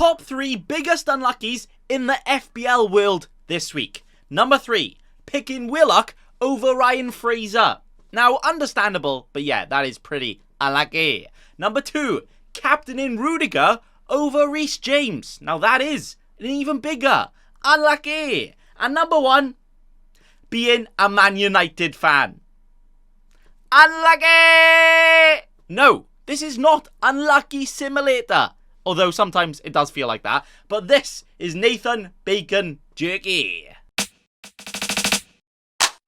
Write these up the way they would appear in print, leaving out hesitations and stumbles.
top 3 biggest unluckies in the FPL world this week. Number 3, picking Willock over Ryan Fraser. Now, understandable, but yeah, that is pretty unlucky. Number 2, captaining Rudiger over Reece James. Now, that is an even bigger unlucky. And number 1, being a Man United fan. Unlucky! No, this is not Unlucky Simulator. Although sometimes it does feel like that. But this is Nathan Bacon Jerky.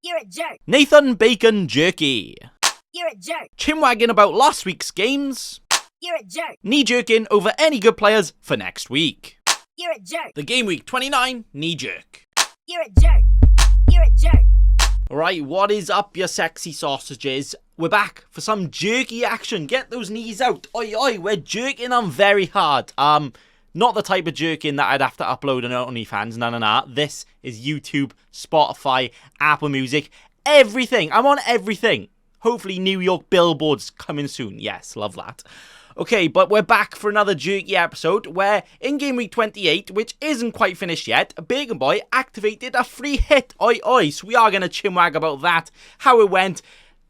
You're a jerk. Nathan Bacon Jerky. You're a jerk. Chimwagging about last week's games. You're a jerk. Knee-jerking over any good players for next week. You're a jerk. The Game Week 29 knee-jerk. You're a jerk. You're a jerk. Alright, what is up, you sexy sausages? We're back for some jerky action. Get those knees out. Oi, oi, we're jerking on very hard. Not the type of jerking that I'd have to upload on OnlyFans. No. This is YouTube, Spotify, Apple Music, everything. I'm on everything. Hopefully New York billboards coming soon. Yes, love that. Okay, but we're back for another jerky episode where in Game Week 28, which isn't quite finished yet, Bacon Boy activated a free hit. Oi, oi. So we are going to chimwag about that, how it went.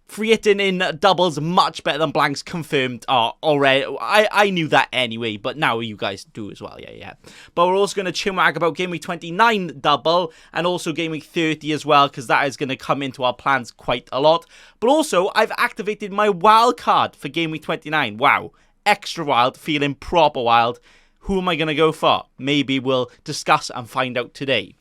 Free hitting in doubles much better than blanks, confirmed already. I knew that anyway, but now you guys do as well. Yeah. But we're also going to chimwag about Game Week 29 double and also Game Week 30 as well, because that is going to come into our plans quite a lot. But also, I've activated my wild card for Game Week 29. Wow. Extra wild, feeling proper wild. Who am I going to go for? Maybe we'll discuss and find out today.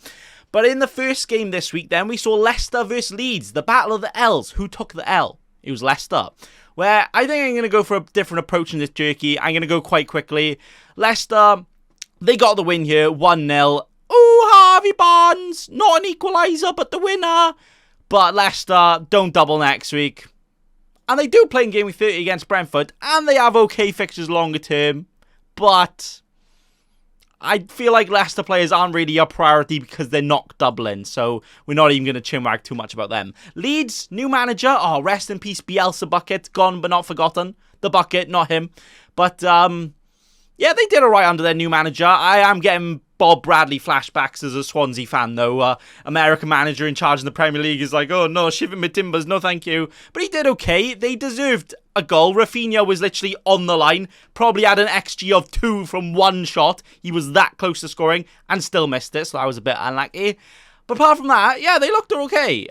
But in the first game this week then, we saw Leicester versus Leeds, the battle of the L's. Who took the L? It was Leicester. Where I think I'm going to go for a different approach in this jerky. I'm going to go quite quickly. Leicester, they got the win here, 1-0. Oh, Harvey Barnes, not an equaliser, but the winner. But Leicester don't double next week. And they do play in Game Week 30 against Brentford, and they have okay fixtures longer term. But I feel like Leicester players aren't really a priority because they're not doubling, so we're not even going to chinwag too much about them. Leeds, new manager. Oh, rest in peace, Bielsa Bucket. Gone but not forgotten. The Bucket, not him. But, yeah, they did alright under their new manager. I am getting Bob Bradley flashbacks as a Swansea fan, though. American manager in charge in the Premier League is like, oh no, shivering my timbers, no thank you. But he did okay. They deserved a goal. Rafinha was literally on the line. Probably had an XG of 2 from one shot. He was that close to scoring and still missed it, so that was a bit unlucky. But apart from that, yeah, they looked okay.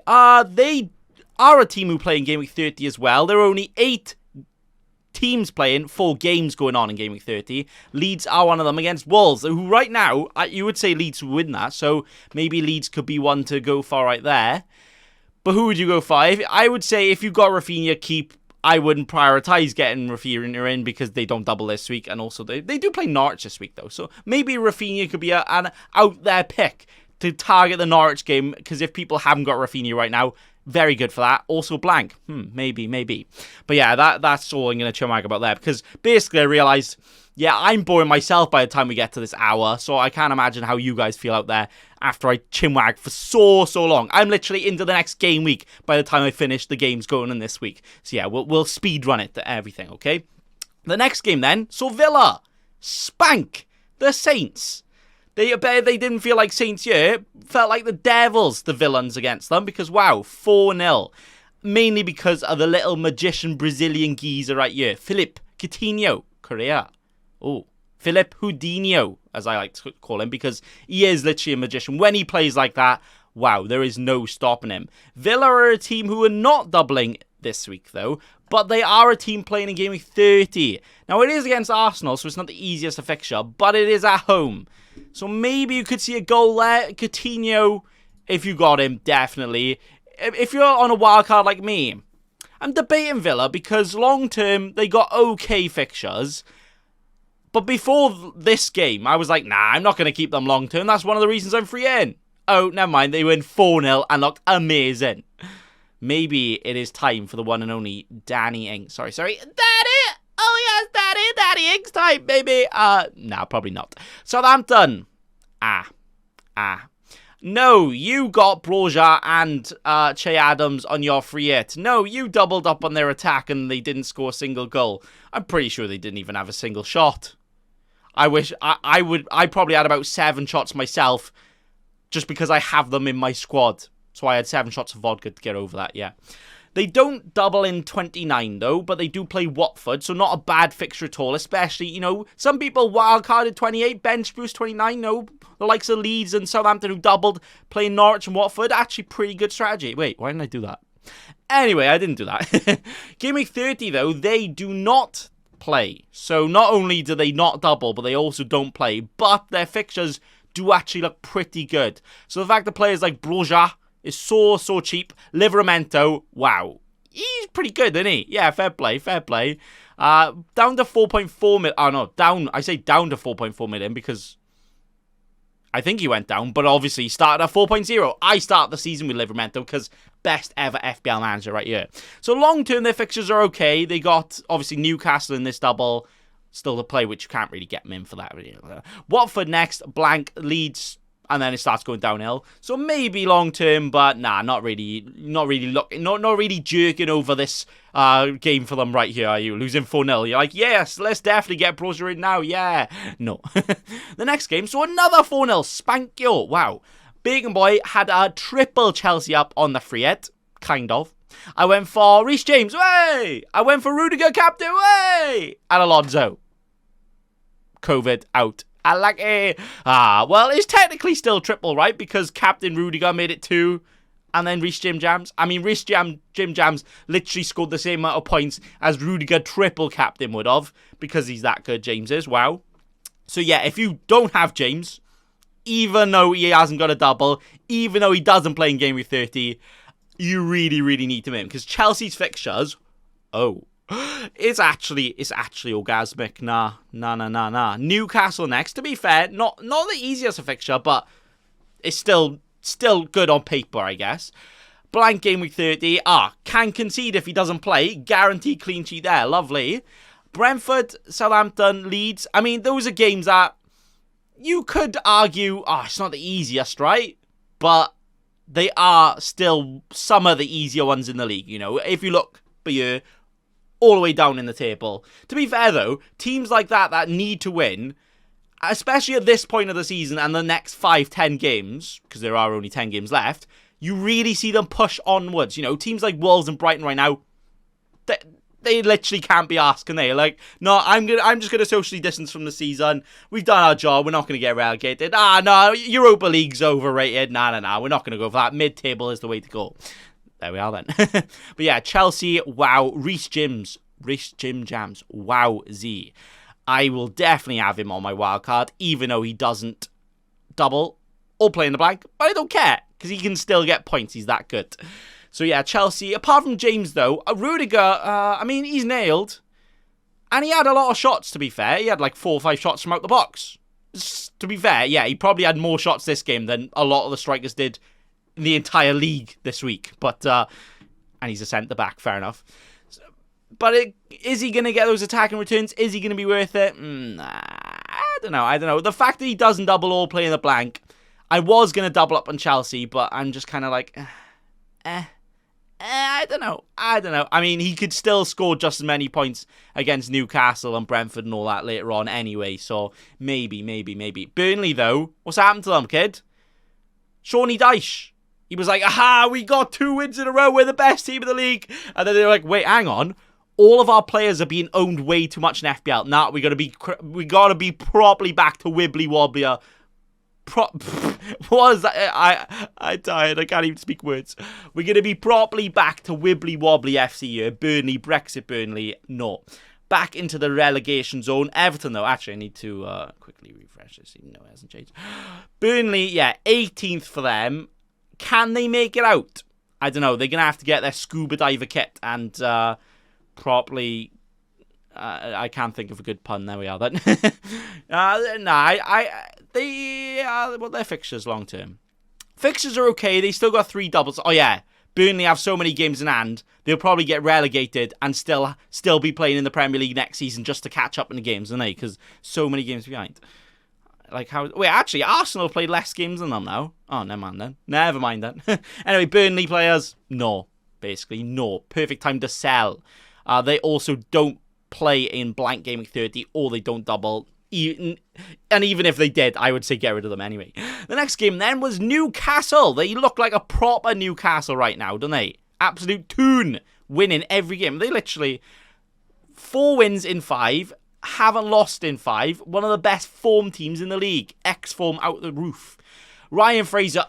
They are a team who play in Game Week 30 as well. There are only 8 teams playing, 4 games going on in Game Week 30. Leeds are one of them against Wolves, who right now, you would say Leeds would win that, so maybe Leeds could be one to go for right there. But who would you go for? I would say if you got Rafinha, keep. I wouldn't prioritise getting Rafinha in because they don't double this week, and also they do play Norwich this week though, so maybe Rafinha could be an out there pick to target the Norwich game, because if people haven't got Rafinha right now, very good for that. Also blank. Maybe. But yeah, that's all I'm going to chimwag about there, because basically I realised, yeah, I'm boring myself by the time we get to this hour, so I can't imagine how you guys feel out there after I chimwag for so long. I'm literally into the next game week by the time I finish the games going on this week. So yeah, we'll speed run it to everything, okay? The next game then, so Villa spank the Saints. They didn't feel like Saints here. Felt like the Devils, the villains against them. Because, wow, 4-0. Mainly because of the little magician Brazilian geezer right here. Philip Coutinho, Korea. Oh, Philip Houdinho, as I like to call him. Because he is literally a magician. When he plays like that, wow, there is no stopping him. Villa are a team who are not doubling this week, though. But they are a team playing in Game Week 30. Now, it is against Arsenal, so it's not the easiest of fixture. But it is at home. So maybe you could see a goal there. Coutinho, if you got him, definitely. If you're on a wild card like me, I'm debating Villa because long term they got okay fixtures. But before this game, I was like, nah, I'm not going to keep them long term. That's one of the reasons I'm free in. Oh, never mind. They win 4-0 and looked amazing. Maybe it is time for the one and only Danny Ings. Sorry. Daddy! Oh, yes, Daddy Ings time, baby. Nah, probably not. Southampton. No, you got Broja and Che Adams on your free hit. No, you doubled up on their attack and they didn't score a single goal. I'm pretty sure they didn't even have a single shot. I probably had about 7 shots myself just because I have them in my squad. So I had 7 shots of vodka to get over that, yeah. They don't double in 29, though, but they do play Watford, so not a bad fixture at all, especially, you know, some people wildcarded 28, bench boost 29, no, the likes of Leeds and Southampton who doubled, playing Norwich and Watford, actually pretty good strategy. Wait, why didn't I do that? Anyway, I didn't do that. Game week 30, though, they do not play. So not only do they not double, but they also don't play, but their fixtures do actually look pretty good. So the fact that players like Broja is so cheap. Livramento, wow. He's pretty good, isn't he? Yeah, fair play. Down to 4.4 million. Oh, no, I say down to 4.4 million because I think he went down, but obviously he started at 4.0. I start the season with Livramento because best ever FPL manager right here. So long term, their fixtures are okay. They got, obviously, Newcastle in this double still to play, which you can't really get them in for that. Watford next, blank, Leeds, and then it starts going downhill. So maybe long term, but nah, not really jerking over this game for them right here, are you? Losing 4-0. You're like, yes, let's definitely get Broja in now, yeah. No. The next game, so another 4-0, spank yo. Wow. Bacon Boy had a triple Chelsea up on the free hit, kind of. I went for Reece James, way! I went for Rudiger, captain, way! And Alonso. COVID out. I like it. Well, it's technically still triple, right? Because Captain Rudiger made it 2, and then Reece Jim Jams. I mean, Jim Jams literally scored the same amount of points as Rudiger triple captain would have, because he's that good, James is. Wow. So yeah, if you don't have James, even though he hasn't got a double, even though he doesn't play in game week 30, you really need to win, because Chelsea's fixtures, it's actually orgasmic. Nah. Newcastle next. To be fair, not the easiest fixture, but it's still good on paper, I guess. Blank game week 30. Can concede if he doesn't play. Guaranteed clean sheet there. Lovely. Brentford, Southampton, Leeds. I mean, those are games that you could argue, it's not the easiest, right? But they are still some of the easier ones in the league, you know. If you look for you all the way down in the table. To be fair, though, teams like that need to win, especially at this point of the season and the next 5-10 games, because there are only 10 games left, you really see them push onwards. You know, teams like Wolves and Brighton right now, they literally can't be asked, can they? Like, no, I'm just gonna socially distance from the season. We've done our job. We're not gonna get relegated. No, Europa League's overrated. Nah. We're not gonna go for that. Mid-table is the way to go. There we are then. But yeah, Chelsea, wow. Reece Jim Jams, wow Z. I will definitely have him on my wild card, even though he doesn't double or play in the blank. But I don't care, because he can still get points. He's that good. So yeah, Chelsea. Apart from James, though, Rudiger, I mean, he's nailed. And he had a lot of shots, to be fair. He had like 4 or 5 shots from out the box. To be fair, yeah, he probably had more shots this game than a lot of the strikers did in the entire league this week. But, and he's a centre-back, fair enough. But is he going to get those attacking returns? Is he going to be worth it? I don't know. The fact that he doesn't double or play in the blank, I was going to double up on Chelsea, but I'm just kind of like, I don't know. I mean, he could still score just as many points against Newcastle and Brentford and all that later on anyway, so maybe. Burnley, though, what's happened to them, kid? Shawnee Dyche. He was like, we got 2 wins in a row, we're the best team in the league. And then they were like, wait, hang on. All of our players are being owned way too much in FPL. Nah, we gotta be properly back to wibbly wobbly. What was that? I died. I can't even speak words. We're gonna be properly back to wibbly wobbly FC here. Burnley, Brexit Burnley. No. Back into the relegation zone. Everton, though. Actually, I need to quickly refresh this, even though it hasn't changed. Burnley, yeah, 18th for them. Can they make it out? I don't know. They're going to have to get their scuba diver kit and properly... I can't think of a good pun. There we are then. Their fixtures long term. Fixtures are okay. They still got 3 doubles. Oh, yeah. Burnley have so many games in hand, they'll probably get relegated and still be playing in the Premier League next season just to catch up in the games, aren't they? Because so many games behind. Like how? Wait, actually, Arsenal played less games than them now. Oh, never mind then. Anyway, Burnley players, no. Basically, no. Perfect time to sell. They also don't play in blank game week 30, or they don't double. And even if they did, I would say get rid of them anyway. The next game then was Newcastle. They look like a proper Newcastle right now, don't they? Absolute toon, winning every game. They literally 4 wins in 5, haven't lost in 5. One of the best form teams in the league. X-form out the roof. Ryan Fraser,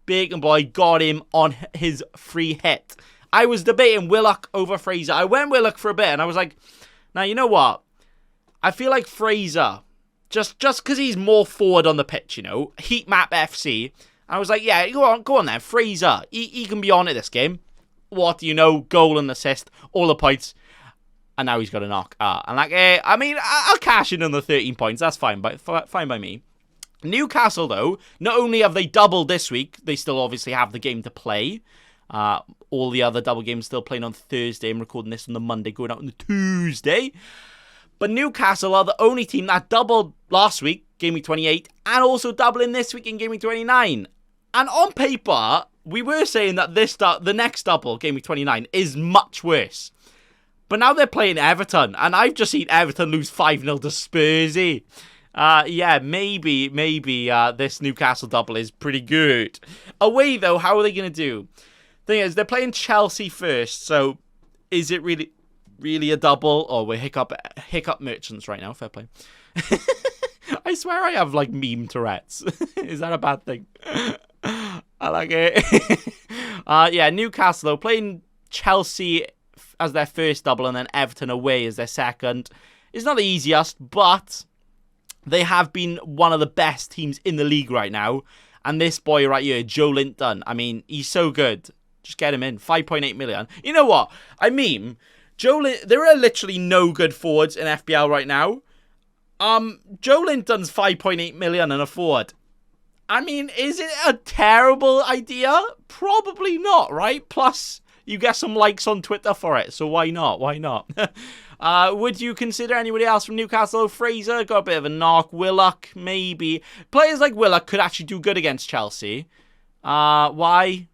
bacon boy, got him on his free hit. I was debating Willock over Fraser. I went Willock for a bit, and I was like, now, you know what? I feel like Fraser, just because he's more forward on the pitch, you know, heat map FC. I was like, yeah, go on then, Fraser. He can be on it this game. What do you know? Goal and assist, all the points. And now he's got a knock. And like, I mean, I'll cash in on the 13 points. That's fine by me. Newcastle, though, not only have they doubled this week, they still obviously have the game to play. All the other double games still playing on Thursday. I'm recording this on the Monday, going out on the Tuesday. But Newcastle are the only team that doubled last week, Game Week 28, and also doubling this week in Game Week 29. And on paper, we were saying that the next double, Game Week 29, is much worse. But now they're playing Everton, and I've just seen Everton lose 5-0 to Spursy. Yeah, maybe this Newcastle double is pretty good. Away, though, how are they going to do? Thing is, they're playing Chelsea first, so is it really a double? Oh, we're hiccup merchants right now, fair play. I swear I have, like, meme Tourette's. Is that a bad thing? I like it. Yeah, Newcastle, though, playing Chelsea as their first double and then Everton away as their second. It's not the easiest, but they have been one of the best teams in the league right now. And this boy right here, Joe Linton, I mean, he's so good. Just get him in. 5.8 million. You know what? I mean, there are literally no good forwards in FPL right now. Joe Linton's 5.8 million and a forward. I mean, is it a terrible idea? Probably not, right? Plus, you get some likes on Twitter for it, so why not? Why not? Would you consider anybody else from Newcastle? Fraser got a bit of a knock. Willock, maybe. Players like Willock could actually do good against Chelsea. Why?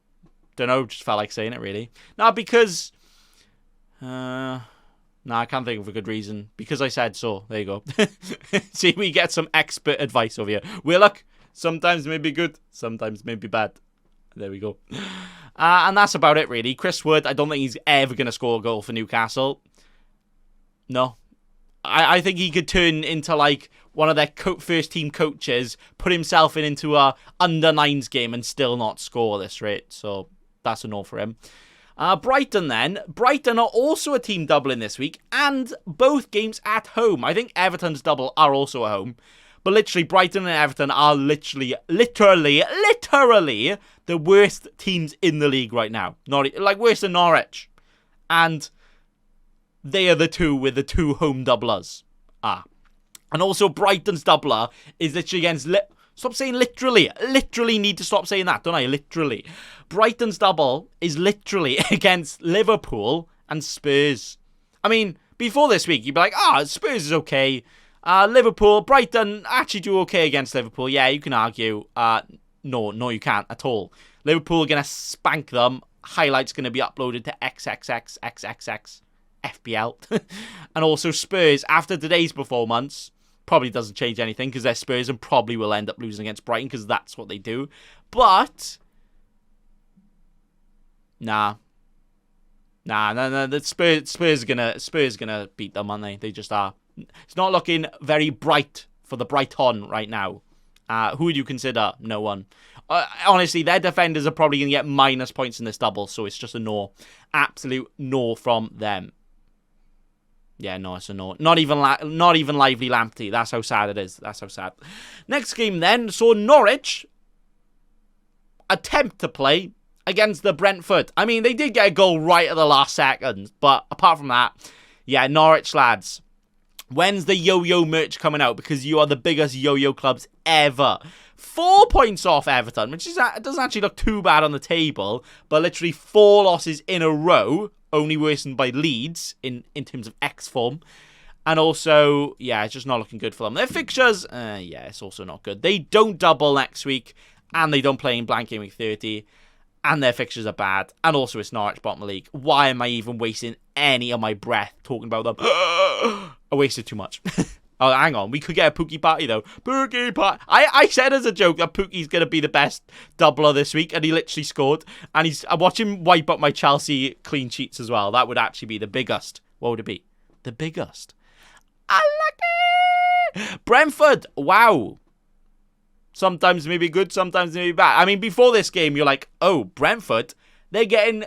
Don't know, just felt like saying it, really. No, because... I can't think of a good reason. Because I said so. There you go. See, we get some expert advice over here. Willock, sometimes may be good, sometimes may be bad. There we go. And that's about it, really. Chris Wood, I don't think he's ever going to score a goal for Newcastle. No. I think he could turn into, like, one of their first-team coaches, put himself into a under-9s game and still not score this rate. So that's a no for him. Brighton, then. Brighton are also a team doubling this week, and both games at home. I think Everton's double are also at home. But literally, Brighton and Everton are literally the worst teams in the league right now. Worse than Norwich. And they are the two with the 2 home doublers. And also, Brighton's doubler is literally against... Stop saying literally. Literally need to stop saying that, don't I? Literally. Brighton's double is literally against Liverpool and Spurs. I mean, before this week, you'd be like, Spurs is okay. Liverpool, Brighton actually do okay against Liverpool. Yeah, you can argue. No, you can't at all. Liverpool are going to spank them. Highlights going to be uploaded to XXXXXX FPL. And also Spurs, after today's performance, probably doesn't change anything because they're Spurs and probably will end up losing against Brighton because that's what they do. But nah. The Spurs are gonna beat them, aren't they? They just are. It's not looking very bright for the Brighton right now. Who would you consider? No one. Honestly, their defenders are probably going to get minus points in this double, so it's just a no. Absolute no from them. Yeah, no, it's a no. Not even Lively Lamptey. That's how sad it is. That's how sad. Next game then, so Norwich attempt to play against the Brentford. I mean, they did get a goal right at the last second, but apart from that, yeah, Norwich lads. When's the yo-yo merch coming out? Because you are the biggest yo-yo clubs ever. 4 points off Everton, which doesn't actually look too bad on the table, but literally 4 losses in a row, only worsened by Leeds in terms of X form. And also, yeah, it's just not looking good for them. Their fixtures, yeah, it's also not good. They don't double next week, and they don't play in blank game week 30. And their fixtures are bad. And also, it's Norwich bottom of the league. Why am I even wasting any of my breath talking about them? I wasted too much. Oh, hang on. We could get a Pookie party, though. Pookie party. I said as a joke that Pookie's going to be the best doubler this week, and he literally scored. And I'm watching him wipe up my Chelsea clean sheets as well. That would actually be the biggest. What would it be? The biggest. Unlucky! Brentford. Wow. Sometimes maybe good, sometimes maybe bad. I mean, before this game, you're like, oh, Brentford, they're getting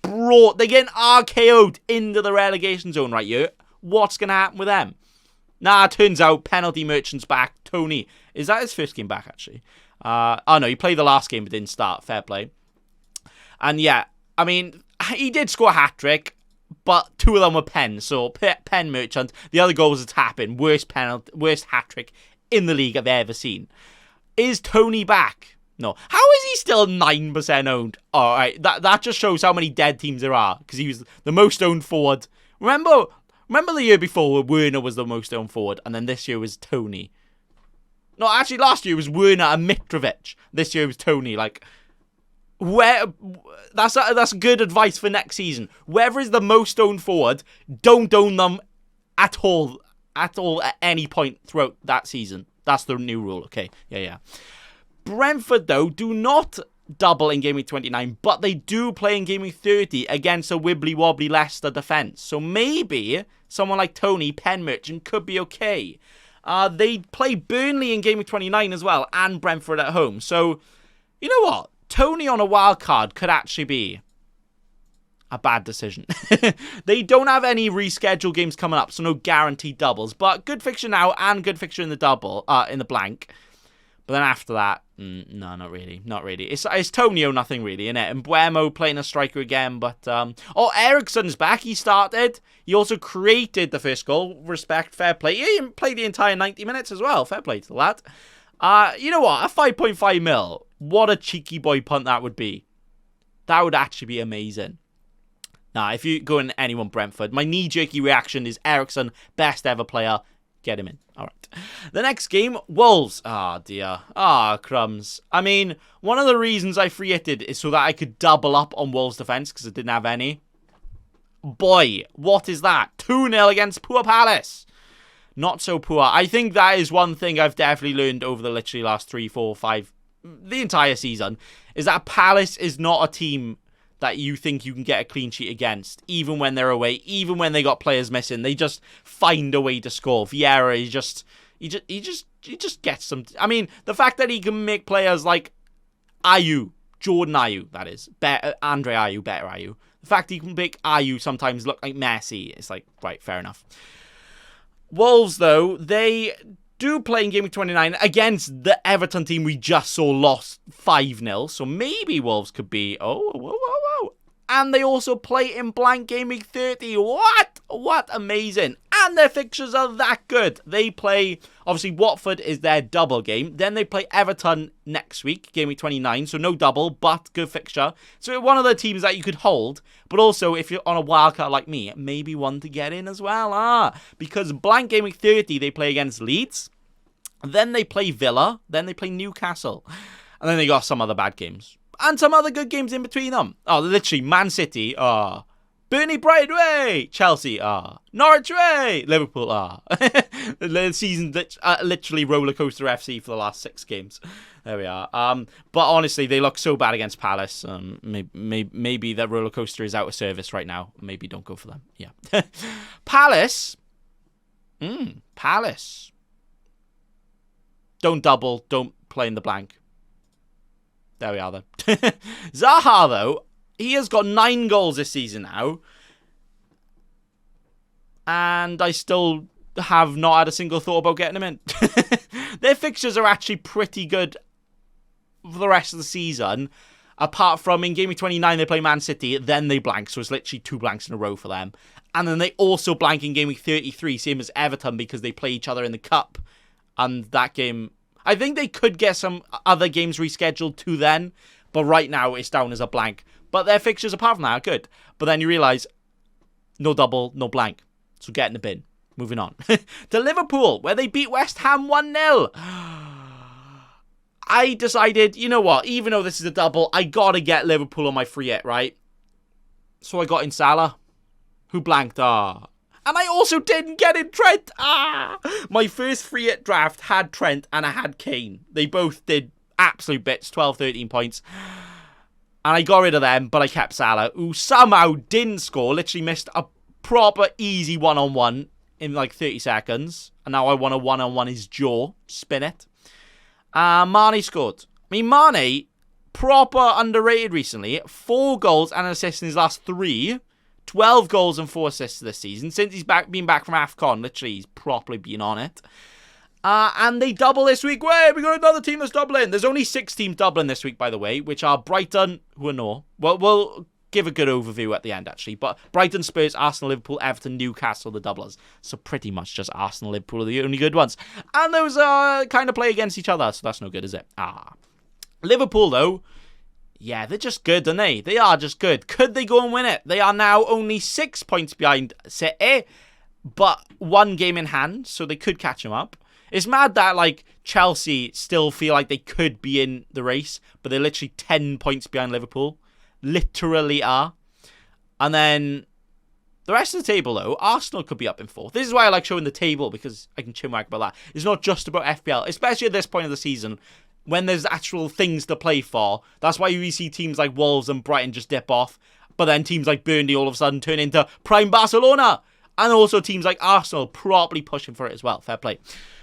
they're getting RKO'd into the relegation zone right here. What's going to happen with them? Nah, turns out penalty merchant's back. Tony. Is that his first game back, actually? Oh, no, he played the last game but didn't start. Fair play. And yeah, I mean, he did score a hat-trick, but 2 of them were pens. So, pen merchant. The other goal was a tap-in. Worst hat-trick in the league I've ever seen. Is Tony back? No. How is he still 9% owned? All right, that just shows how many dead teams there are, because he was the most owned forward. Remember the year before where Werner was the most owned forward, and then this year was Tony. No, actually, last year was Werner and Mitrovic. This year was Tony. Like, that's good advice for next season. Whoever is the most owned forward, don't own them at all at any point throughout that season. That's the new rule, okay? Yeah. Brentford, though, do not double in Game Week 29, but they do play in Game Week 30 against a wibbly-wobbly Leicester defence. So maybe someone like Tony, pen merchant, could be okay. They play Burnley in Game Week 29 as well, and Brentford at home. So, you know what? Tony on a wild card could actually be a bad decision. They don't have any rescheduled games coming up, so no guaranteed doubles. But good fixture now and good fixture in the double, in the blank. But then after that, no, not really. Not really. It's Tonio, nothing really, innit? And Buemo playing a striker again, but... Eriksen's back. He started. He also created the first goal. Respect, fair play. He played the entire 90 minutes as well. Fair play to the lad. You know what? A 5.5 mil. What a cheeky boy punt that would be. That would actually be amazing. Nah, if you go in anyone Brentford, my knee-jerky reaction is Eriksen, best ever player. Get him in. All right. The next game, Wolves. Ah, dear. Ah, crumbs. I mean, one of the reasons I free hitted is so that I could double up on Wolves' defence because I didn't have any. Boy, what is that? 2-0 against poor Palace. Not so poor. I think that is one thing I've definitely learned over the literally last 3, 4, 5, the entire season, is that Palace is not a team that you think you can get a clean sheet against, even when they're away, even when they got players missing. They just find a way to score. Vieira, he just gets some... I mean, the fact that he can make players like Jordan Ayew, that is, Andre Ayew, better Ayew. The fact he can make Ayew sometimes look like Messi, it's like, right, fair enough. Wolves, though, they do play in Game Week 29 against the Everton team we just saw lost 5-0. So maybe Wolves could be... whoa. And they also play in blank Game Week 30. What amazing. And their fixtures are that good. They play... Obviously, Watford is their double game. Then they play Everton next week, Game Week 29. So no double, but good fixture. So one of the teams that you could hold. But also, if you're on a wildcard like me, maybe one to get in as well. Because blank Game Week 30, they play against Leeds. Then they play Villa. Then they play Newcastle. And then they got some other bad games. And some other good games in between them. Oh, literally, Man City, Burnley, Brighton, way! Chelsea, Norwich, way! Liverpool, The season, literally rollercoaster FC for the last 6 games. There we are. But honestly, they look so bad against Palace. Maybe that rollercoaster is out of service right now. Maybe don't go for them. Yeah. Palace. Palace. Don't double. Don't play in the blank. There we are, though. Zaha, though, he has got 9 goals this season now. And I still have not had a single thought about getting him in. Their fixtures are actually pretty good for the rest of the season. Apart from in Game Week 29, they play Man City, then they blank. So it's literally 2 blanks in a row for them. And then they also blank in Game Week 33, same as Everton, because they play each other in the Cup. And that game... I think they could get some other games rescheduled to then, but right now it's down as a blank. But their fixtures, apart from that, are good. But then you realise, no double, no blank. So get in the bin. Moving on. To Liverpool, where they beat West Ham 1-0. I decided, you know what, even though this is a double, I got to get Liverpool on my free hit, right? So I got in Salah, who blanked. And I also didn't get in Trent. My first free hit draft had Trent and I had Kane. They both did absolute bits, 12, 13 points. And I got rid of them, but I kept Salah, who somehow didn't score, literally missed a proper easy one-on-one in like 30 seconds. And now I want a one-on-one his jaw. Spin it. Mane scored. I mean, Mane, proper underrated recently. 4 goals and an assist in his last 3. 12 goals and 4 assists this season. Since he's been back from AFCON, literally, he's properly been on it. And they double this week. Wait, we got another team that's doubling. There's only 6 teams doubling this week, by the way, which are Brighton, who are no. Well, we'll give a good overview at the end, actually. But Brighton, Spurs, Arsenal, Liverpool, Everton, Newcastle, the doublers. So pretty much just Arsenal, Liverpool are the only good ones. And those kind of play against each other, so that's no good, is it? Liverpool, though, yeah, they're just good, aren't they? They are just good. Could they go and win it? They are now only 6 points behind City, but 1 game in hand, so they could catch them up. It's mad that, like, Chelsea still feel like they could be in the race, but they're literally 10 points behind Liverpool. Literally are. And then the rest of the table, though, Arsenal could be up in 4th. This is why I like showing the table, because I can chinwag about that. It's not just about FPL, especially at this point of the season, when there's actual things to play for. That's why we see teams like Wolves and Brighton just dip off, but then teams like Burnley all of a sudden turn into prime Barcelona. And also teams like Arsenal properly pushing for it as well. Fair play.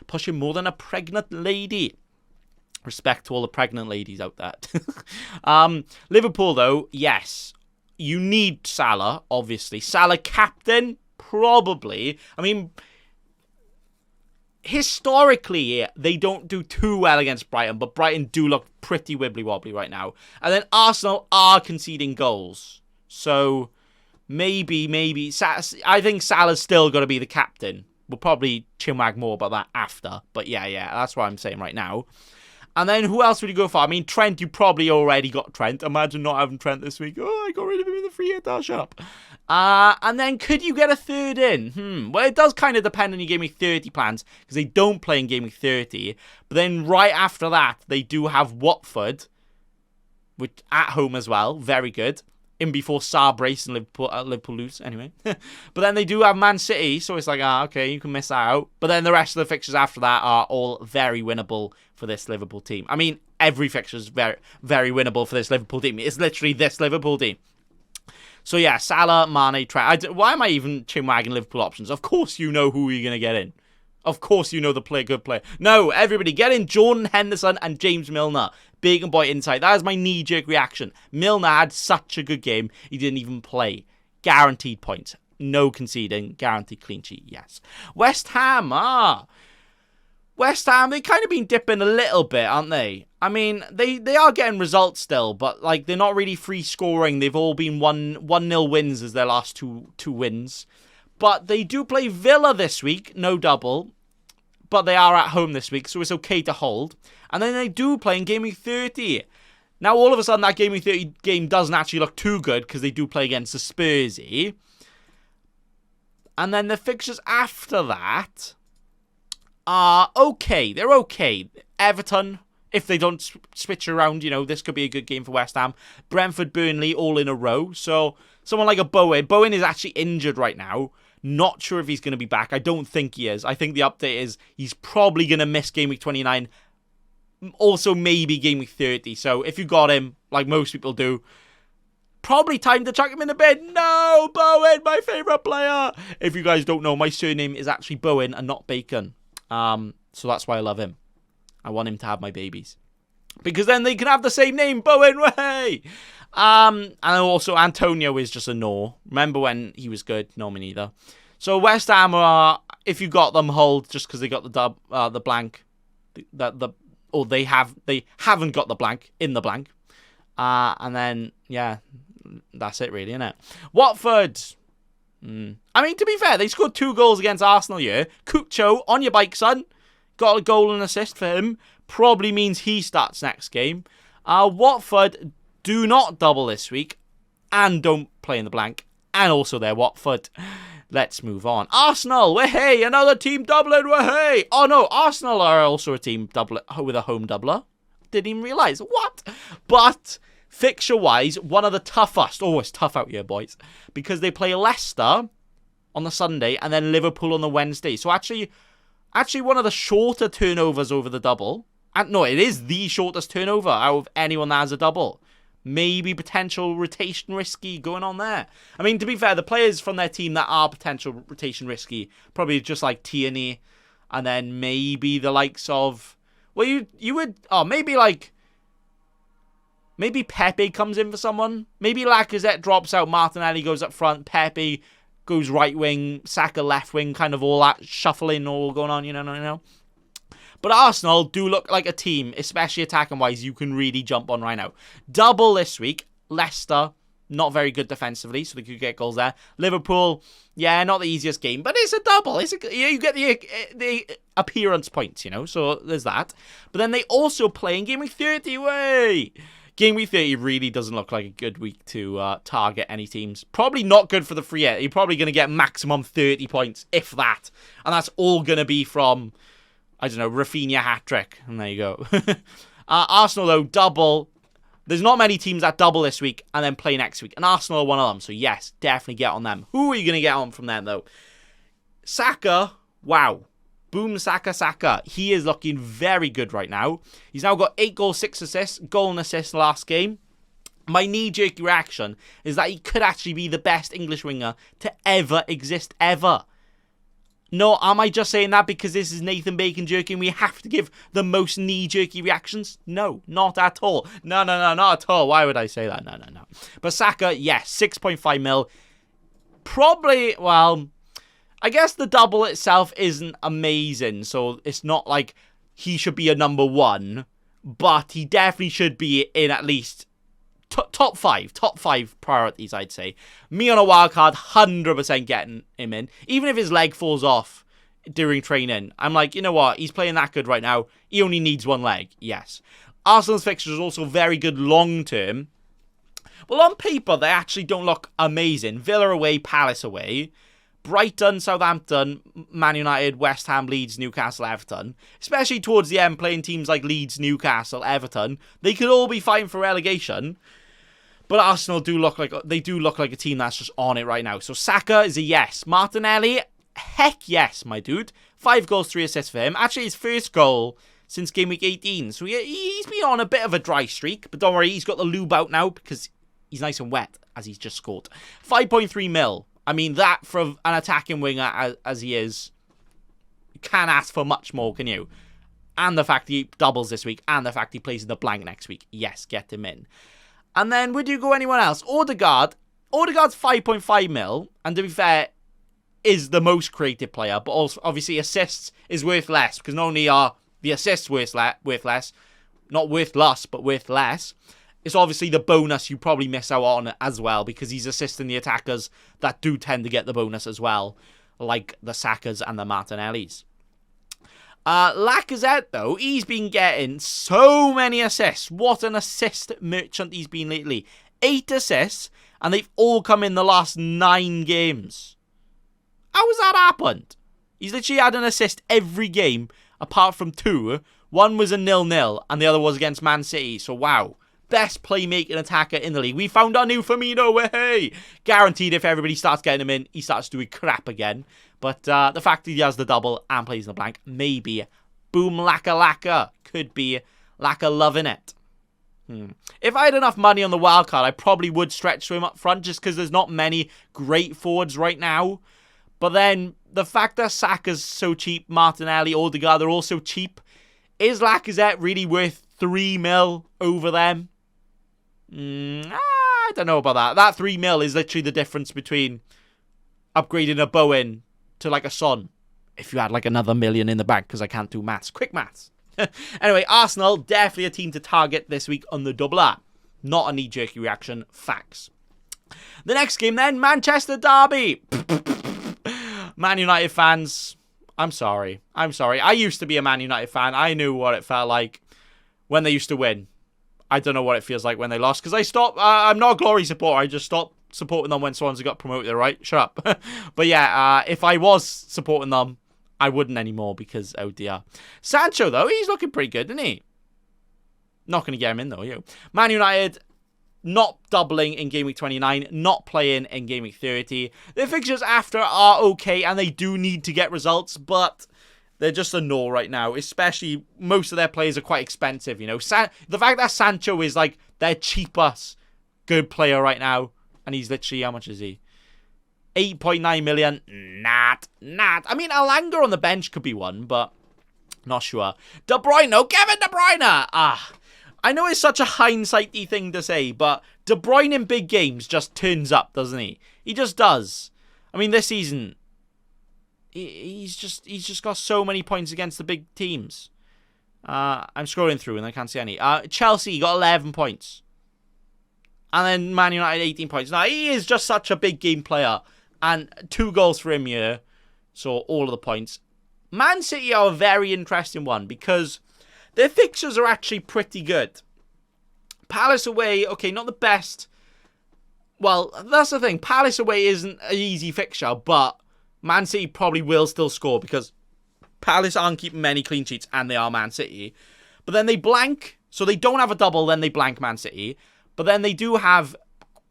Pushing more than a pregnant lady. Respect to all the pregnant ladies out there. Liverpool, though, yes. You need Salah, obviously. Salah captain, probably. I mean, historically, they don't do too well against Brighton, but Brighton do look pretty wibbly-wobbly right now. And then Arsenal are conceding goals. So maybe. I think Salah's still got to be the captain. We'll probably chinwag more about that after. But yeah, that's what I'm saying right now. And then who else would you go for? I mean, Trent, you probably already got Trent. Imagine not having Trent this week. Oh, I got rid of him in the free hit. Oh, shut up. And then could you get a third in? Well, it does kind of depend on your Game Week 30 plans, because they don't play in Game Week 30. But then right after that, they do have Watford, which at home as well. Very good. In before Saar brace and Liverpool lose, anyway. But then they do have Man City, so it's like, okay, you can miss that out. But then the rest of the fixtures after that are all very winnable for this Liverpool team. I mean, every fixture is very, very winnable for this Liverpool team. It's literally this Liverpool team. So yeah, Salah, Mane, Trent. Why am I even chinwagging Liverpool options? Of course you know who you're going to get in. Of course you know the good player. No, everybody, get in Jordan Henderson and James Milner. Bacon boy inside. That is my knee-jerk reaction. Milner had such a good game, he didn't even play. Guaranteed points. No conceding. Guaranteed clean sheet, yes. West Ham, West Ham, they've kind of been dipping a little bit, aren't they? I mean, they are getting results still, but like they're not really free scoring. They've all been 1-0 wins as their last two wins. But they do play Villa this week, no double. But they are at home this week, so it's okay to hold. And then they do play in Game Week 30. Now, all of a sudden, that Game Week 30 game doesn't actually look too good, because they do play against the Spurs. And then the fixtures after that are okay. They're okay. Everton, if they don't switch around, this could be a good game for West Ham. Brentford, Burnley, all in a row. So someone like a Bowen. Bowen is actually injured right now. Not sure if he's going to be back. I don't think he is. I think the update is he's probably going to miss Game Week 29. Also, maybe Game Week 30. So if you got him, like most people do, probably time to chuck him in the bin. No, Bowen, my favourite player. If you guys don't know, my surname is actually Bowen and not Bacon. So that's why I love him. I want him to have my babies. Because then they can have the same name, Bowen, way! And also Antonio is just a no. Remember when he was good? No, me neither. So West Ham are, if you got them, hold just because they got the blank. They haven't got the blank in the blank. And then yeah, that's it really, isn't it? Watford. I mean, to be fair, they scored 2 goals against Arsenal here. Cucho, on your bike, son. Got a goal and assist for him. Probably means he starts next game. Watford do not double this week. And don't play in the blank. And also they're Watford. Let's move on. Arsenal, hey, another team doubling, hey. Oh no, Arsenal are also a team with a home doubler. Didn't even realise. What? But fixture-wise, one of the toughest. Oh, it's tough out here, boys. Because they play Leicester on the Sunday, and then Liverpool on the Wednesday. So actually one of the shorter turnovers over the double. And no, it is the shortest turnover out of anyone that has a double. Maybe potential rotation risky going on there. I mean, to be fair, the players from their team that are potential rotation risky, probably just like Tierney, and then maybe the likes of, well, you would, maybe Pepe comes in for someone. Maybe Lacazette drops out, Martinelli goes up front, Pepe goes right wing, Saka left wing, kind of all that shuffling all going on, you know. But Arsenal do look like a team, especially attacking-wise, you can really jump on right now. Double this week. Leicester, not very good defensively, so they could get goals there. Liverpool, yeah, not the easiest game, but it's a double. You get the appearance points, you know, so there's that. But then they also play in Game Week 30. Game Week 30 really doesn't look like a good week to target any teams. Probably not good for the free hit. You're probably going to get maximum 30 points, if that. And that's all going to be from, I don't know, Rafinha hat-trick. And there you go. Arsenal, though, double. There's not many teams that double this week and then play next week. And Arsenal are one of them. So, yes, definitely get on them. Who are you going to get on from them, though? Saka, wow. Boom, Saka. He is looking very good right now. He's now got 8 goals, 6 assists. Goal and assist last game. My knee-jerk reaction is that he could actually be the best English winger to ever exist, ever. No, am I just saying that because this is Nathan Bacon jerky and we have to give the most knee-jerky reactions? No, not at all. No, not at all. Why would I say that? No. But Saka, yes, 6.5 mil. Probably, well, I guess the double itself isn't amazing, so it's not like he should be a number 1, but he definitely should be in at least top 5 priorities, I'd say. Me on a wildcard, 100% getting him in. Even if his leg falls off during training, I'm like, you know what? He's playing that good right now. He only needs one leg. Yes. Arsenal's fixtures are also very good long term. Well, on paper, they actually don't look amazing. Villa away, Palace away. Brighton, Southampton, Man United, West Ham, Leeds, Newcastle, Everton. Especially towards the end, playing teams like Leeds, Newcastle, Everton. They could all be fighting for relegation. But Arsenal do look like a team that's just on it right now. So Saka is a yes. Martinelli, heck yes, my dude. 5 goals, 3 assists for him. Actually, his first goal since game week 18. So he's been on a bit of a dry streak. But don't worry, he's got the lube out now because he's nice and wet as he's just scored. 5.3 mil. I mean, that for an attacking winger as he is, you can't ask for much more, can you? And the fact he doubles this week, and the fact he plays in the blank next week. Yes, get him in. And then, would you go anyone else? Odegaard's 5.5 mil, and to be fair, is the most creative player, but also, obviously, assists is worth less, because not only are the assists worth less, not worth less, but worth less, it's obviously the bonus you probably miss out on as well, because he's assisting the attackers that do tend to get the bonus as well, like the Sakas and the Martinellis. Lacazette, though, he's been getting so many assists. What an assist merchant he's been lately. 8 assists, and they've all come in the last 9 games. How has that happened? He's literally had an assist every game, apart from 2. One was a 0-0, and the other was against Man City, so wow. Best playmaking attacker in the league. We found our new Firmino, hey! Guaranteed if everybody starts getting him in, he starts doing crap again. But the fact that he has the double and plays in the blank, maybe. Boom, Laka. Could be Laka loving it. If I had enough money on the wildcard, I probably would stretch to him up front just because there's not many great forwards right now. But then the fact that Saka's so cheap, Martinelli, Odegaard, they're also cheap. Is Lacazette really worth 3 mil over them? I don't know about that. That 3 mil is literally the difference between upgrading a Bowen to like a Son. If you had like another million in the bank, because I can't do maths. Quick maths. Anyway, Arsenal, definitely a team to target this week on the double R. Not a knee-jerky reaction. Facts. The next game then, Manchester Derby. Man United fans, I'm sorry. I used to be a Man United fan. I knew what it felt like when they used to win. I don't know what it feels like when they lost, because I stopped. I'm not a glory supporter. I just stopped supporting them when Swansea got promoted, right? Shut up. But yeah, if I was supporting them, I wouldn't anymore because, oh dear. Sancho, though, he's looking pretty good, isn't he? Not going to get him in, though, you. Man United, not doubling in Game Week 29, not playing in Game Week 30. Their fixtures after are okay, and they do need to get results, but they're just a no right now, especially most of their players are quite expensive, you know. The fact that Sancho is like their cheapest good player right now, and he's literally, how much is he? 8.9 million. Not. I mean, Alanga on the bench could be one, but not sure. De Bruyne, Kevin De Bruyne. I know it's such a hindsighty thing to say, but De Bruyne in big games just turns up, doesn't he? He just does. I mean, this season, he's just got so many points against the big teams. I'm scrolling through and I can't see any. Chelsea got 11 points. And then Man United 18 points. Now, he is just such a big game player. And 2 goals for him here. So, all of the points. Man City are a very interesting one because their fixtures are actually pretty good. Palace away, okay, not the best. Well, that's the thing. Palace away isn't an easy fixture, but Man City probably will still score because Palace aren't keeping many clean sheets and they are Man City. But then they blank, so they don't have a double, then they blank Man City. But then they do have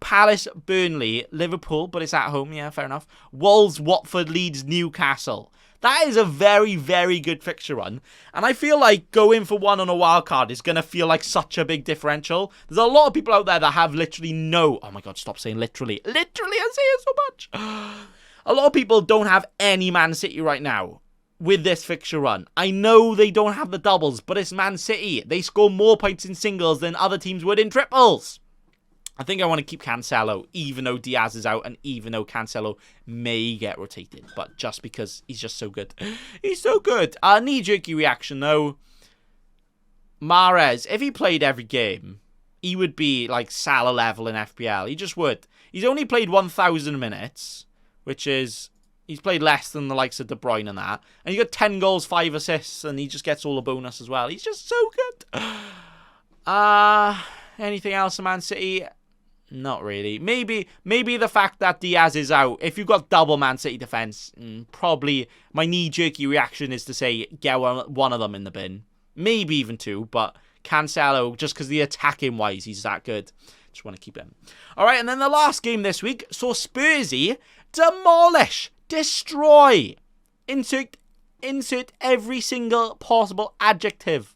Palace, Burnley, Liverpool, but it's at home, yeah, fair enough. Wolves, Watford, Leeds, Newcastle. That is a very, very good fixture run. And I feel like going for one on a wild card is going to feel like such a big differential. There's a lot of people out there that have literally no... Oh my God, stop saying literally. Literally, I say it so much. A lot of people don't have any Man City right now with this fixture run. I know they don't have the doubles, but it's Man City. They score more points in singles than other teams would in triples. I think I want to keep Cancelo, even though Diaz is out and even though Cancelo may get rotated. But just because he's just so good. He's so good. Knee-jerky reaction, though. Mahrez, if he played every game, he would be like Salah level in FPL. He just would. He's only played 1,000 minutes, which is... He's played less than the likes of De Bruyne and that. And he got 10 goals, 5 assists, and he just gets all the bonus as well. He's just so good. Anything else in Man City? Not really. Maybe the fact that Diaz is out. If you've got double Man City defense, probably my knee-jerky reaction is to say get one of them in the bin. Maybe even 2, but Cancelo, just because the attacking-wise, he's that good. Just want to keep him. All right, and then the last game this week saw Spursy demolish, destroy, insert every single possible adjective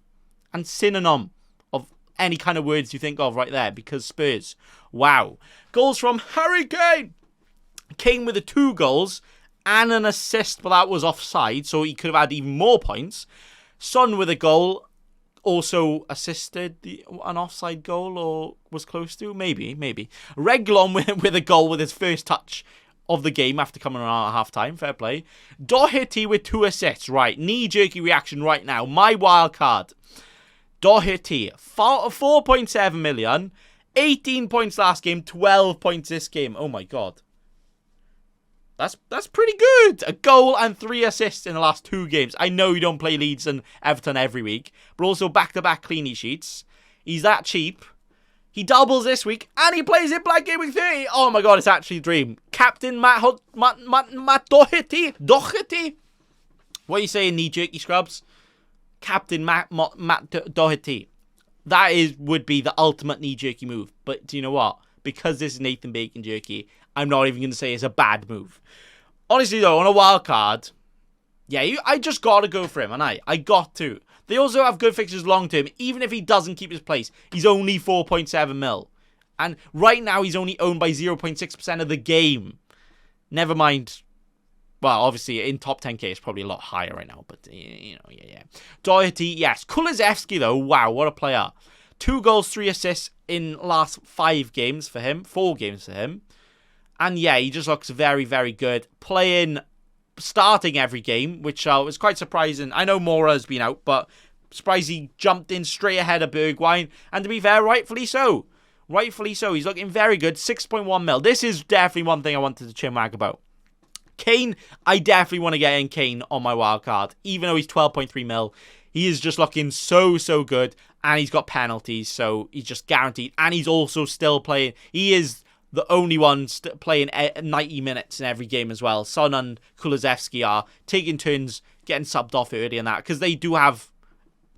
and synonym of any kind of words you think of right there, because Spurs, wow. Goals from Harry Kane. Kane with the 2 goals and an assist, but that was offside, so he could have had even more points. Son with a goal, also assisted an offside goal, or was close to, maybe. Reguilon with a goal with his first touch of the game after coming on at half-time, fair play. Doherty with 2 assists, right, knee-jerky reaction right now, my wild card. Doherty, 4.7 million, 18 points last game, 12 points this game, oh my God. That's pretty good. A goal and 3 assists in the last 2 games. I know you don't play Leeds and Everton every week, but also back-to-back clean sheets. He's that cheap. He doubles this week, and he plays in Black Game Week 30. Oh my God, it's actually a dream. Captain Matt Doherty. Doherty. What are you saying, knee-jerky scrubs? Captain Matt Doherty. That would be the ultimate knee-jerky move. But do you know what? Because this is Nathan Bacon jerky, I'm not even going to say it's a bad move. Honestly, though, on a wild card, yeah, I just got to go for him, and I got to. They also have good fixtures long-term. Even if he doesn't keep his place, he's only 4.7 mil. And right now, he's only owned by 0.6% of the game. Never mind. Well, obviously, in top 10k, it's probably a lot higher right now. But, you know, yeah. Doherty, yes. Kulusevski, though, wow, what a player. 2 goals, 3 assists in last 5 games for him. 4 games for him. And, yeah, he just looks very, very good. Starting every game, which was quite surprising. I know Mora has been out, but surprised he jumped in straight ahead of Bergwijn. And to be fair, rightfully so. Rightfully so. He's looking very good. 6.1 mil. This is definitely one thing I wanted to CHIMWAG about. Kane, I definitely want to get in Kane on my wild card. Even though he's 12.3 mil, he is just looking so, so good. And he's got penalties, so he's just guaranteed. And he's also still playing. He is the only one playing 90 minutes in every game as well. Son and Kulusevski are taking turns getting subbed off early and that, because they do have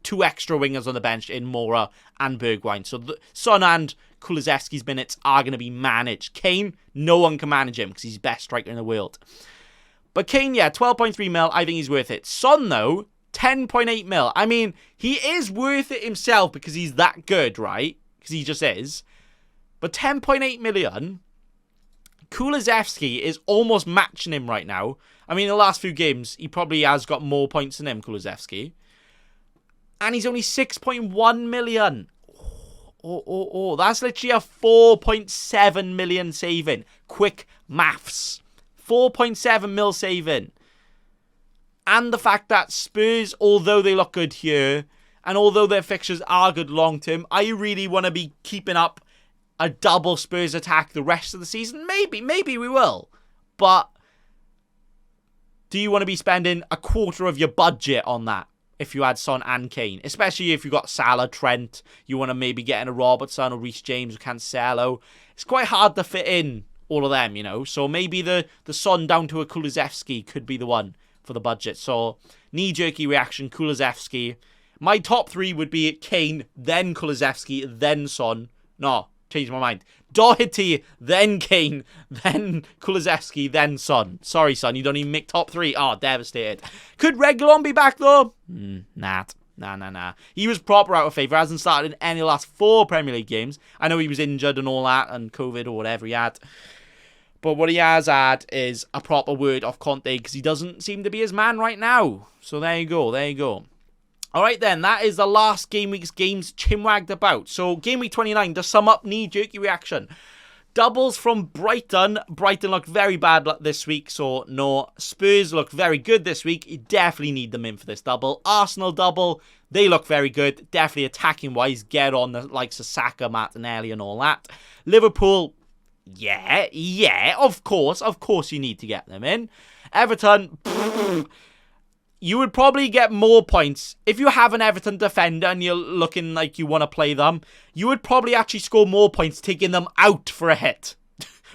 2 extra wingers on the bench in Mora and Bergwijn. So Son and Kulusevski's minutes are going to be managed. Kane, no one can manage him because he's the best striker in the world. But Kane, yeah, 12.3 mil, I think he's worth it. Son, though, 10.8 mil. I mean, he is worth it himself because he's that good, right? Because he just is. But 10.8 million, Kulusevski is almost matching him right now. I mean, the last few games, he probably has got more points than him, Kulusevski. And he's only 6.1 million. That's literally a 4.7 million saving. Quick maths. 4.7 mil saving. And the fact that Spurs, although they look good here, and although their fixtures are good long term, I really want to be keeping up a double Spurs attack the rest of the season. Maybe we will. But do you want to be spending a quarter of your budget on that if you had Son and Kane? Especially if you got Salah, Trent, you want to maybe get in a Robertson or Reece James or Cancelo. It's quite hard to fit in all of them, you know. So maybe the Son down to a Kulusevski could be the one for the budget. So knee-jerky reaction, Kulusevski. My top 3 would be Kane, then Kulusevski, then Son. No, changed my mind. Doherty, then Kane, then Kulusevski, then Son. Sorry, Son, you don't even make top 3. Oh, devastated. Could Reguilon be back, though? Nah. He was proper out of favour. Hasn't started in any of the last 4 Premier League games. I know he was injured and all that, and COVID or whatever he had. But what he has had is a proper word off Conte because he doesn't seem to be his man right now. So there you go. Alright then, that is the last game week's games chimwagged about. So game week 29, to sum up, knee-jerky reaction. Doubles from Brighton. Brighton looked very bad this week, so no. Spurs looked very good this week. You definitely need them in for this double. Arsenal double, they look very good. Definitely attacking-wise, get on the likes of Saka, Martinelli and all that. Liverpool, yeah, of course you need to get them in. Everton, you would probably get more points. If you have an Everton defender and you're looking like you want to play them, you would probably actually score more points taking them out for a hit.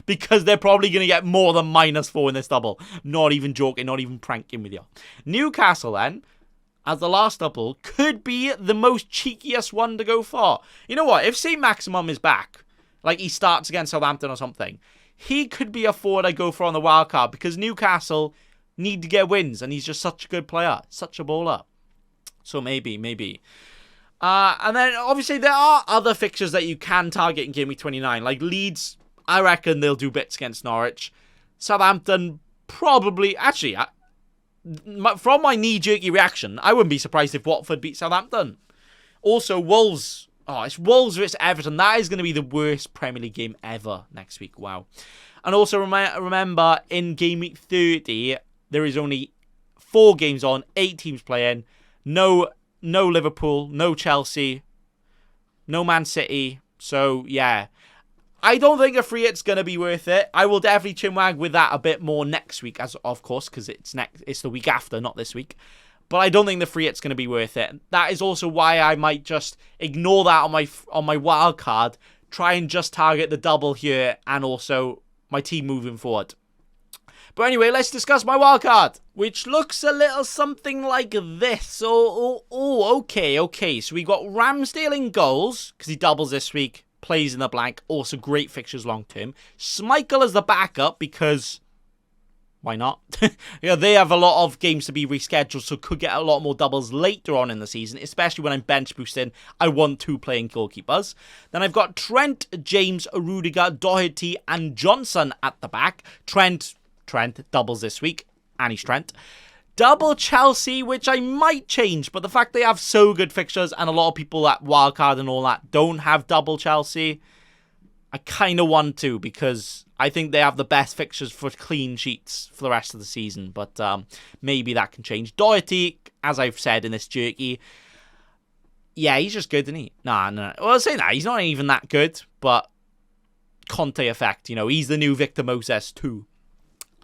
Because they're probably going to get more than -4 in this double. Not even joking, not even pranking with you. Newcastle then, as the last double, could be the most cheekiest one to go for. You know what? If St. Maximum is back, like he starts against Southampton or something, he could be a forward I go for on the wildcard because Newcastle need to get wins and he's just such a good player, such a bowler. So maybe. And then obviously there are other fixtures that you can target in game week 29. Like Leeds, I reckon they'll do bits against Norwich. Southampton probably, actually, from my knee-jerky reaction, I wouldn't be surprised if Watford beat Southampton. Also Wolves. Oh, it's Wolves versus Everton. That is going to be the worst Premier League game ever next week. Wow. And also remember, in game week 30, there is only 4 games on, 8 teams playing. No Liverpool, no Chelsea, no Man City. So, yeah. I don't think a free hit's going to be worth it. I will definitely chinwag with that a bit more next week, as of course, because it's the week after, not this week. But I don't think the free hit's going to be worth it. That is also why I might just ignore that on my wild card, try and just target the double here and also my team moving forward. But anyway, let's discuss my wild card, which looks a little something like this. Okay. So we got Ramsdale in goals because he doubles this week, plays in the blank. Also great fixtures long term. Schmeichel as the backup because why not? Yeah, they have a lot of games to be rescheduled, so could get a lot more doubles later on in the season, especially when I'm bench boosting. I want 2 playing goalkeepers. Then I've got Trent, James, Rudiger, Doherty, and Johnson at the back. Trent doubles this week, and he's Trent. Double Chelsea, which I might change, but the fact they have so good fixtures and a lot of people at wildcard and all that don't have double Chelsea, I kind of want to because I think they have the best fixtures for clean sheets for the rest of the season. But maybe that can change. Doherty, as I've said in this jerky, yeah, he's just good, isn't he? Nah. Well, I'll say that. He's not even that good, but Conte effect, you know, he's the new Victor Moses too.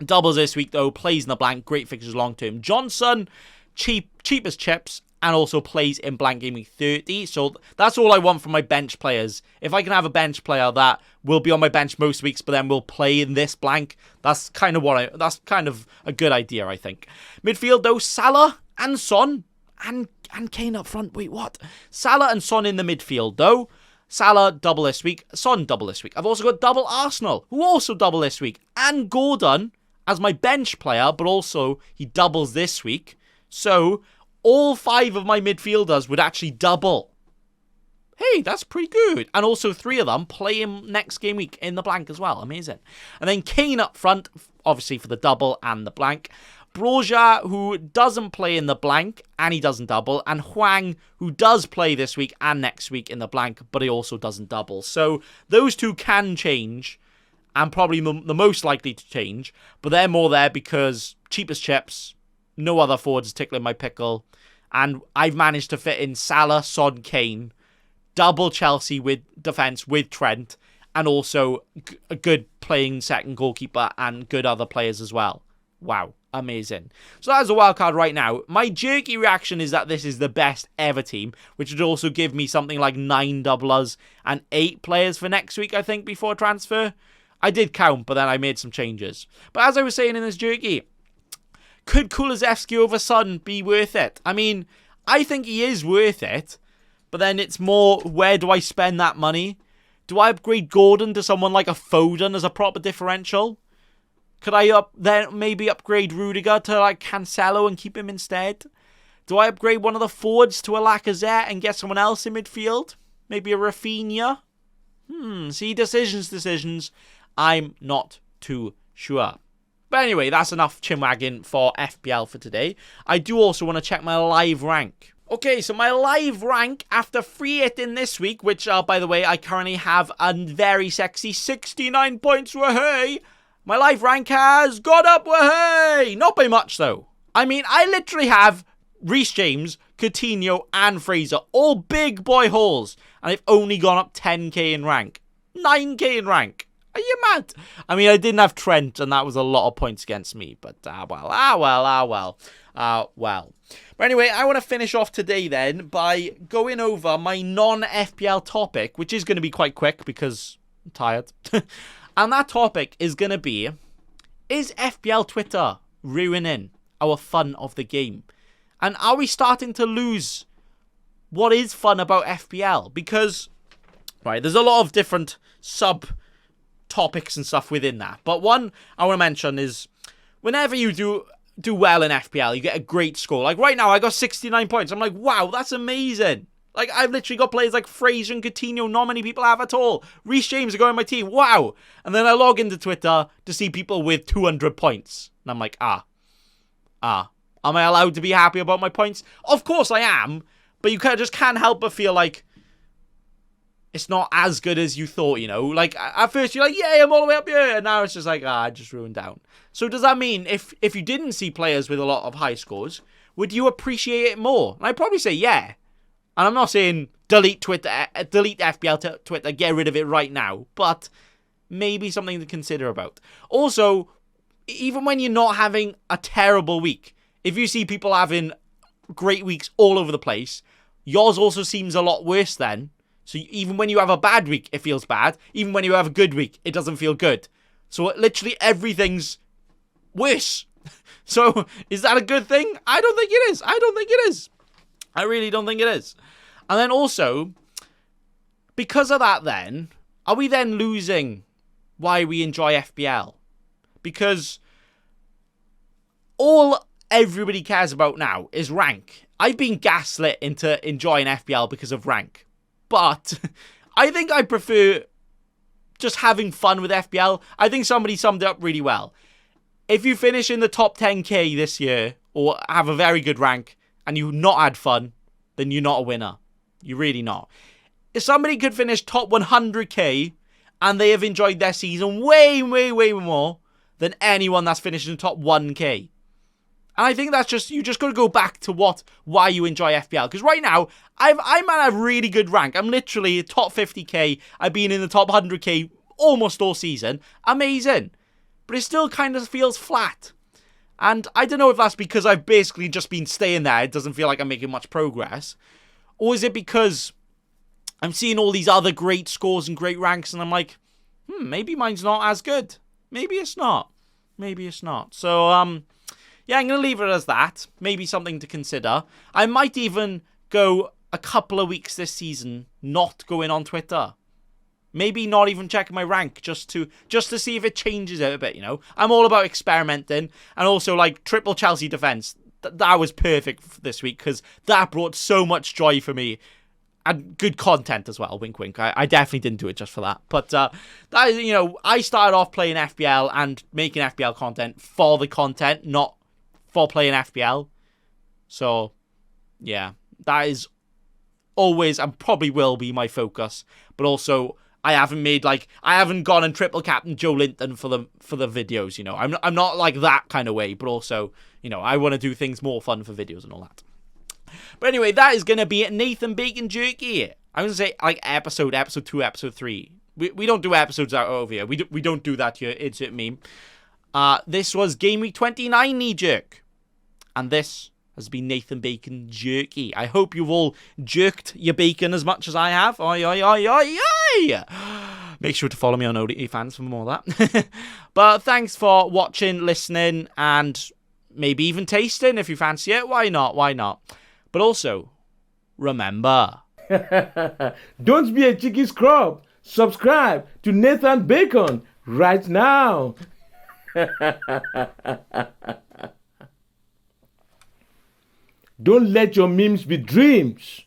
Doubles this week, though. Plays in the blank. Great fixtures long term. Johnson, cheap as chips. And also plays in blank game week 30. So that's all I want from my bench players. If I can have a bench player that will be on my bench most weeks, but then will play in this blank, that's kind of a good idea, I think. Midfield though, Salah and Son And Kane up front. Wait, what? Salah and Son in the midfield, though. Salah double this week. Son double this week. I've also got double Arsenal, who also double this week. And Gordon as my bench player, but also he doubles this week. So all 5 of my midfielders would actually double. Hey, that's pretty good. And also 3 of them play him next game week in the blank as well. Amazing. And then Kane up front, obviously for the double and the blank. Broja, who doesn't play in the blank and he doesn't double. And Hwang, who does play this week and next week in the blank, but he also doesn't double. So those 2 can change and probably the most likely to change. But they're more there because cheap as chips, no other forwards is tickling my pickle. And I've managed to fit in Salah, Son, Kane, double Chelsea with defence with Trent, and also a good playing second goalkeeper and good other players as well. Wow, amazing. So that's a wild card right now. My jerky reaction is that this is the best ever team, which would also give me something like 9 doublers and 8 players for next week, I think, before transfer. I did count, but then I made some changes. But as I was saying in this jerky, could Kulusevski over Son be worth it? I mean, I think he is worth it. But then it's more, where do I spend that money? Do I upgrade Gordon to someone like a Foden as a proper differential? Could I then maybe upgrade Rudiger to like Cancelo and keep him instead? Do I upgrade one of the forwards to a Lacazette and get someone else in midfield? Maybe a Rafinha? See, decisions. I'm not too sure. But anyway, that's enough chinwagging for FPL for today. I do also want to check my live rank. Okay, so my live rank after free hitting this week, which, by the way, I currently have a very sexy 69 points, wahey! My live rank has gone up, wahey! Not by much, though. I mean, I literally have Reece James, Coutinho, and Fraser, all big boy hauls, and I've only gone up 10k in rank. 9k in rank. Are you mad? I mean, I didn't have Trent, and that was a lot of points against me, but well. But anyway, I want to finish off today then by going over my non-FPL topic, which is going to be quite quick because I'm tired. And that topic is going to be, is FPL Twitter ruining our fun of the game? And are we starting to lose what is fun about FPL? Because, right, there's a lot of different sub-topics and stuff within that. But one I want to mention is, whenever you do well in FPL, you get a great score. Like right now, I got 69 points. I'm like, wow, that's amazing. Like, I've literally got players like Fraser and Coutinho, not many people have at all. Reece James are going on my team, wow. And then I log into Twitter to see people with 200 points. And I'm like, am I allowed to be happy about my points? Of course I am, but you just can't help but feel like it's not as good as you thought, you know? Like, at first you're like, yeah, I'm all the way up here. And now it's just like, I just ruined down. So does that mean if you didn't see players with a lot of high scores, would you appreciate it more? And I'd probably say yeah. And I'm not saying delete Twitter, delete FPL Twitter, get rid of it right now. But maybe something to consider about. Also, even when you're not having a terrible week, if you see people having great weeks all over the place, yours also seems a lot worse then. So even when you have a bad week, it feels bad. Even when you have a good week, it doesn't feel good. So literally everything's worse. So is that a good thing? I don't think it is. I really don't think it is. And then also, because of that then, are we then losing why we enjoy FPL? Because all everybody cares about now is rank. I've been gaslit into enjoying FPL because of rank. But I think I prefer just having fun with FPL. I think somebody summed it up really well. If you finish in the top 10k this year, or have a very good rank, and you've not had fun, then you're not a winner. You're really not. If somebody could finish top 100k, and they have enjoyed their season way more than anyone that's finished in the top 1k. And I think that's just, you just got to go back to why you enjoy FPL. Because right now, I might have really good rank. I'm literally top 50k. I've been in the top 100k almost all season. Amazing. But it still kind of feels flat. And I don't know if that's because I've basically just been staying there. It doesn't feel like I'm making much progress. Or is it because I'm seeing all these other great scores and great ranks and I'm like, maybe mine's not as good. Maybe it's not. So, yeah, I'm going to leave it as that. Maybe something to consider. I might even go a couple of weeks this season not going on Twitter. Maybe not even checking my rank just to see if it changes it a bit, you know. I'm all about experimenting. And also, like, triple Chelsea defence. That was perfect for this week because that brought so much joy for me. And good content as well, wink wink. I definitely didn't do it just for that. But, I started off playing FPL and making FPL content for the content, not for playing FPL. So, yeah, that is always and probably will be my focus. But also, I haven't gone and triple captain Joe Linton for the videos, you know. I'm not like that kind of way, but also, you know, I want to do things more fun for videos and all that. But anyway, that is going to be Nathan Bacon Jerky. I'm going to say like episode 2, episode 3. We don't do episodes out over here. We don't do that here. Insert meme. This was Game Week 29 Knee Jerk. And this has been Nathan Bacon Jerky. I hope you've all jerked your bacon as much as I have. Oi, oi, oi, oi, oi. Make sure to follow me on OnlyFans for more of that. But thanks for watching, listening, and maybe even tasting if you fancy it. Why not? Why not? But also, remember. Don't be a cheeky scrub. Subscribe to Nathan Bacon right now. Don't let your memes be dreams.